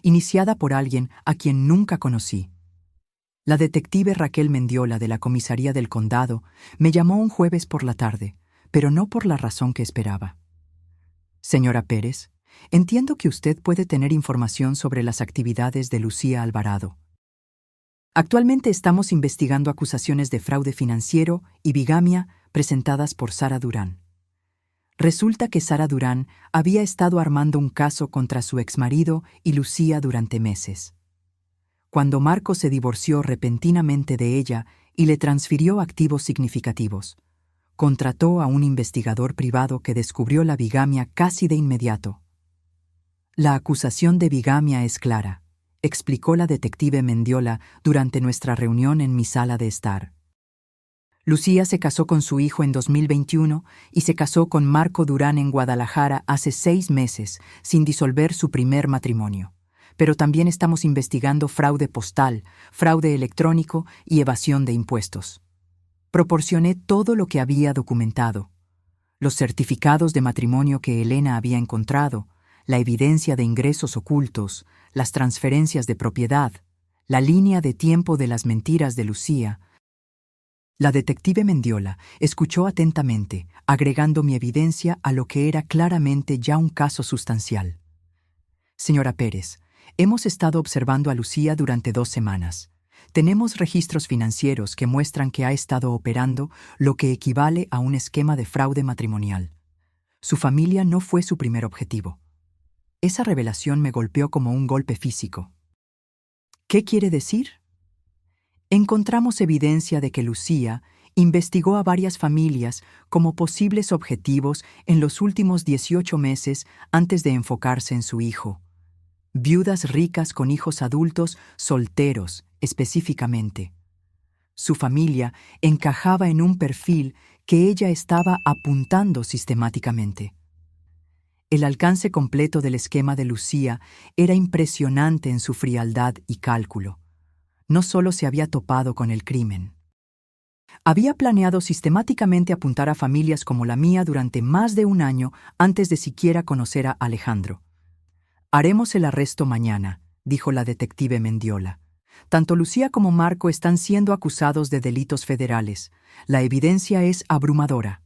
iniciada por alguien a quien nunca conocí. La detective Raquel Mendiola de la comisaría del condado me llamó un jueves por la tarde, pero no por la razón que esperaba. Señora Pérez, entiendo que usted puede tener información sobre las actividades de Lucía Alvarado. Actualmente estamos investigando acusaciones de fraude financiero y bigamia presentadas por Sara Durán. Resulta que Sara Durán había estado armando un caso contra su exmarido y Lucía durante meses. Cuando Marco se divorció repentinamente de ella y le transfirió activos significativos, contrató a un investigador privado que descubrió la bigamia casi de inmediato. La acusación de bigamia es clara, explicó la detective Mendiola durante nuestra reunión en mi sala de estar. Lucía se casó con su hijo en 2021 y se casó con Marco Durán en Guadalajara hace 6 meses, sin disolver su primer matrimonio. Pero también estamos investigando fraude postal, fraude electrónico y evasión de impuestos. Proporcioné todo lo que había documentado: los certificados de matrimonio que Elena había encontrado, la evidencia de ingresos ocultos, las transferencias de propiedad, la línea de tiempo de las mentiras de Lucía. La detective Mendiola escuchó atentamente, agregando mi evidencia a lo que era claramente ya un caso sustancial. Señora Pérez, hemos estado observando a Lucía durante 2 semanas. Tenemos registros financieros que muestran que ha estado operando lo que equivale a un esquema de fraude matrimonial. Su familia no fue su primer objetivo. Esa revelación me golpeó como un golpe físico. ¿Qué quiere decir? Encontramos evidencia de que Lucía investigó a varias familias como posibles objetivos en los últimos 18 meses antes de enfocarse en su hijo. Viudas ricas con hijos adultos solteros, específicamente. Su familia encajaba en un perfil que ella estaba apuntando sistemáticamente. El alcance completo del esquema de Lucía era impresionante en su frialdad y cálculo. No solo se había topado con el crimen. Había planeado sistemáticamente apuntar a familias como la mía durante más de 1 año antes de siquiera conocer a Alejandro. Haremos el arresto mañana, dijo la detective Mendiola. Tanto Lucía como Marco están siendo acusados de delitos federales. La evidencia es abrumadora.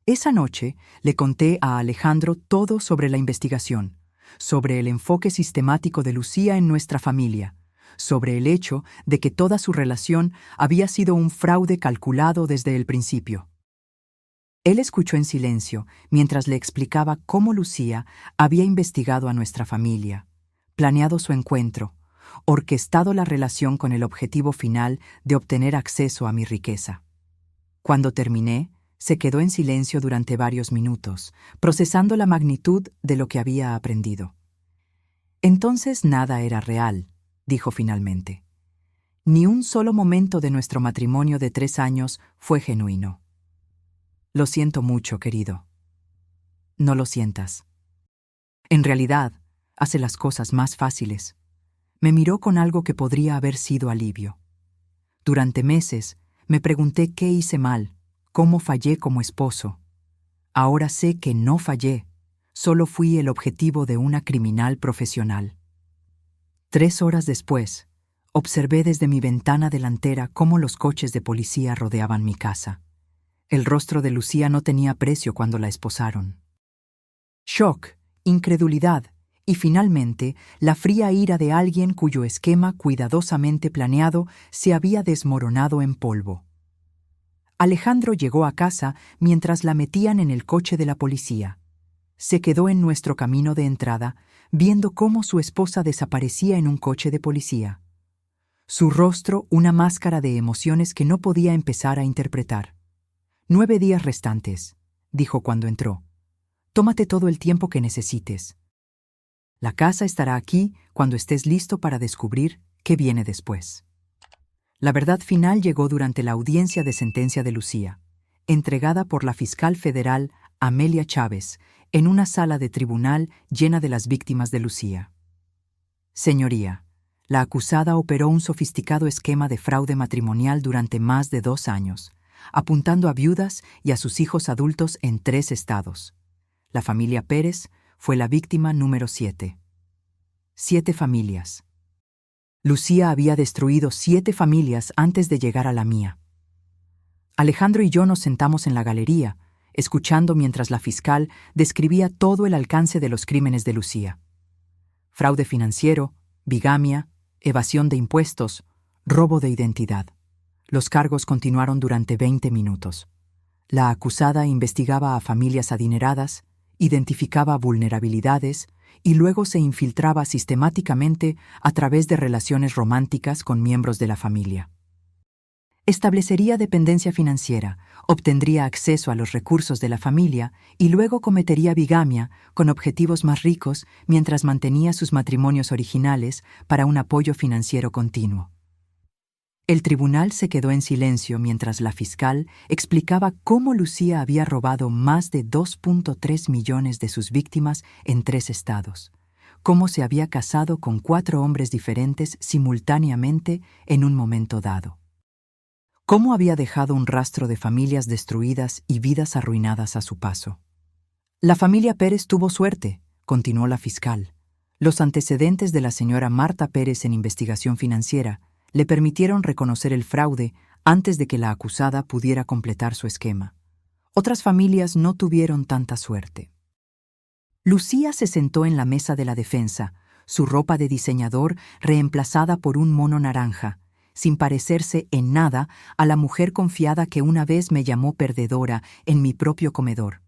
Esa noche le conté a Alejandro todo sobre la investigación, sobre el enfoque sistemático de Lucía en nuestra familia, sobre el hecho de que toda su relación había sido un fraude calculado desde el principio. Él escuchó en silencio mientras le explicaba cómo Lucía había investigado a nuestra familia, planeado su encuentro, orquestado la relación con el objetivo final de obtener acceso a mi riqueza. Cuando terminé, se quedó en silencio durante varios minutos, procesando la magnitud de lo que había aprendido. Entonces nada era real, dijo finalmente. Ni un solo momento de nuestro matrimonio de 3 años fue genuino. Lo siento mucho, querido. No lo sientas. En realidad, hace las cosas más fáciles. Me miró con algo que podría haber sido alivio. Durante meses, me pregunté qué hice mal, cómo fallé como esposo. Ahora sé que no fallé, solo fui el objetivo de una criminal profesional. 3 horas después, observé desde mi ventana delantera cómo los coches de policía rodeaban mi casa. El rostro de Lucía no tenía precio cuando la esposaron. Shock, incredulidad y finalmente la fría ira de alguien cuyo esquema cuidadosamente planeado se había desmoronado en polvo. Alejandro llegó a casa mientras la metían en el coche de la policía. Se quedó en nuestro camino de entrada, viendo cómo su esposa desaparecía en un coche de policía. Su rostro una máscara de emociones que no podía empezar a interpretar. 9 días restantes, dijo cuando entró. Tómate todo el tiempo que necesites. La casa estará aquí cuando estés listo para descubrir qué viene después. La verdad final llegó durante la audiencia de sentencia de Lucía, entregada por la fiscal federal Amelia Chávez en una sala de tribunal llena de las víctimas de Lucía. Señoría, la acusada operó un sofisticado esquema de fraude matrimonial durante más de 2 años, apuntando a viudas y a sus hijos adultos en 3 estados. La familia Pérez fue la víctima número 7. 7 familias. Lucía había destruido 7 familias antes de llegar a la mía. Alejandro y yo nos sentamos en la galería, escuchando mientras la fiscal describía todo el alcance de los crímenes de Lucía. Fraude financiero, bigamia, evasión de impuestos, robo de identidad. Los cargos continuaron durante 20 minutos. La acusada investigaba a familias adineradas, identificaba vulnerabilidades y luego se infiltraba sistemáticamente a través de relaciones románticas con miembros de la familia. Establecería dependencia financiera, obtendría acceso a los recursos de la familia y luego cometería bigamia con objetivos más ricos mientras mantenía sus matrimonios originales para un apoyo financiero continuo. El tribunal se quedó en silencio mientras la fiscal explicaba cómo Lucía había robado más de 2.3 millones de sus víctimas en 3 estados, cómo se había casado con 4 hombres diferentes simultáneamente en un momento dado, cómo había dejado un rastro de familias destruidas y vidas arruinadas a su paso. La familia Pérez tuvo suerte, continuó la fiscal. Los antecedentes de la señora Marta Pérez en investigación financiera le permitieron reconocer el fraude antes de que la acusada pudiera completar su esquema. Otras familias no tuvieron tanta suerte. Lucía se sentó en la mesa de la defensa, su ropa de diseñador reemplazada por un mono naranja, sin parecerse en nada a la mujer confiada que una vez me llamó perdedora en mi propio comedor.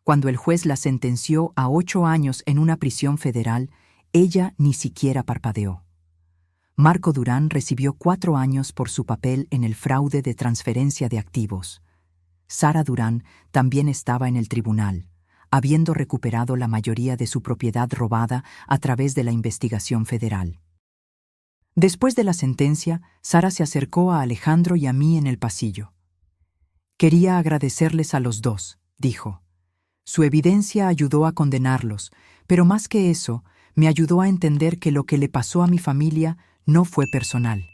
Cuando el juez la sentenció a 8 años en una prisión federal, ella ni siquiera parpadeó. Marco Durán recibió 4 años por su papel en el fraude de transferencia de activos. Sara Durán también estaba en el tribunal, habiendo recuperado la mayoría de su propiedad robada a través de la investigación federal. Después de la sentencia, Sara se acercó a Alejandro y a mí en el pasillo. Quería agradecerles a los dos, dijo. Su evidencia ayudó a condenarlos, pero más que eso, me ayudó a entender que lo que le pasó a mi familia no fue personal.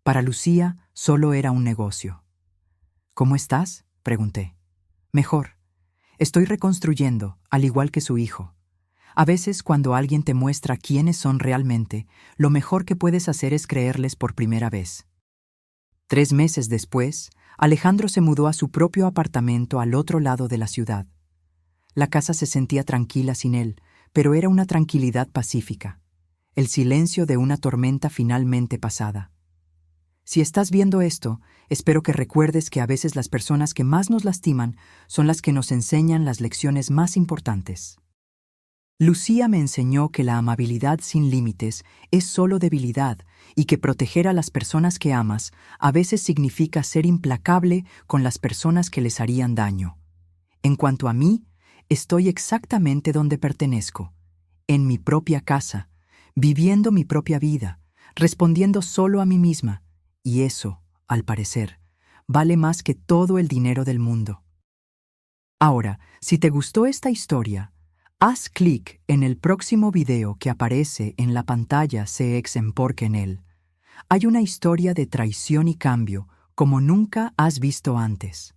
Para Lucía, solo era un negocio. ¿Cómo estás?, pregunté. Mejor. Estoy reconstruyendo, al igual que su hijo. A veces, cuando alguien te muestra quiénes son realmente, lo mejor que puedes hacer es creerles por primera vez. 3 meses después, Alejandro se mudó a su propio apartamento al otro lado de la ciudad. La casa se sentía tranquila sin él, pero era una tranquilidad pacífica. El silencio de una tormenta finalmente pasada. Si estás viendo esto, espero que recuerdes que a veces las personas que más nos lastiman son las que nos enseñan las lecciones más importantes. Lucía me enseñó que la amabilidad sin límites es solo debilidad y que proteger a las personas que amas a veces significa ser implacable con las personas que les harían daño. En cuanto a mí, estoy exactamente donde pertenezco, en mi propia casa, viviendo mi propia vida, respondiendo solo a mí misma, y eso, al parecer, vale más que todo el dinero del mundo. Ahora, si te gustó esta historia, haz clic en el próximo video que aparece en la pantalla porque en él. Hay una historia de traición y cambio como nunca has visto antes.